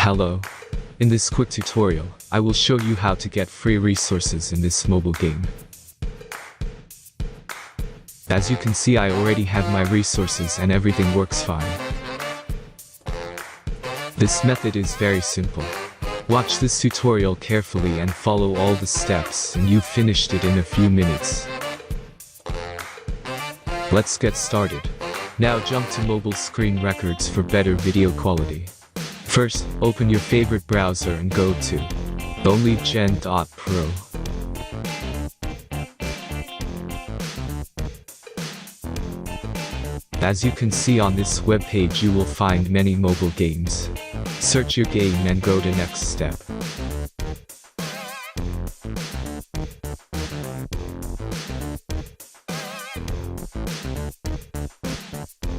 Hello. In this quick tutorial, I will show you how to get free resources in this mobile game. As you can see, I already have my resources and everything works fine. This method is very simple. Watch this tutorial carefully and follow all the steps and you've finished it in a few minutes. Let's get started. Now jump to mobile screen records for better video quality. First, open your favorite browser and go to onlygen.pro. As you can see on this web page, you will find many mobile games. Search your game and go to next step.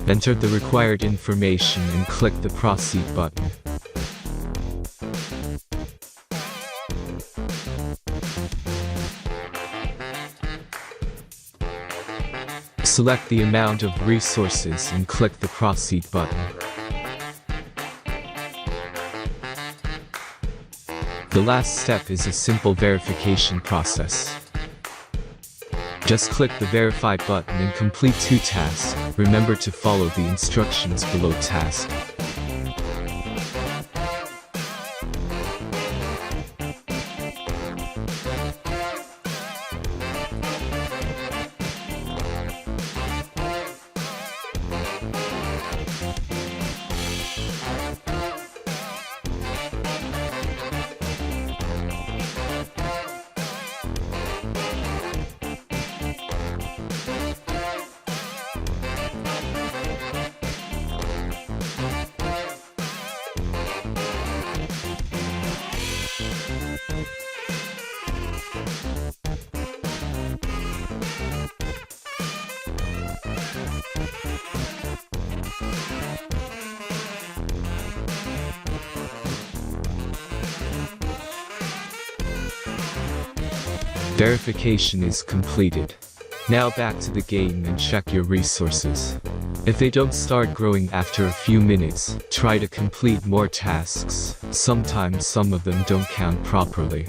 Enter the required information and click the proceed button. Select the amount of resources and click the proceed button. The last step is a simple verification process. Just click the verify button and complete 2 tasks. Remember to follow the instructions below task. Verification is completed. Now back to the game and check your resources. If they don't start growing after a few minutes, try to complete more tasks. Sometimes some of them don't count properly.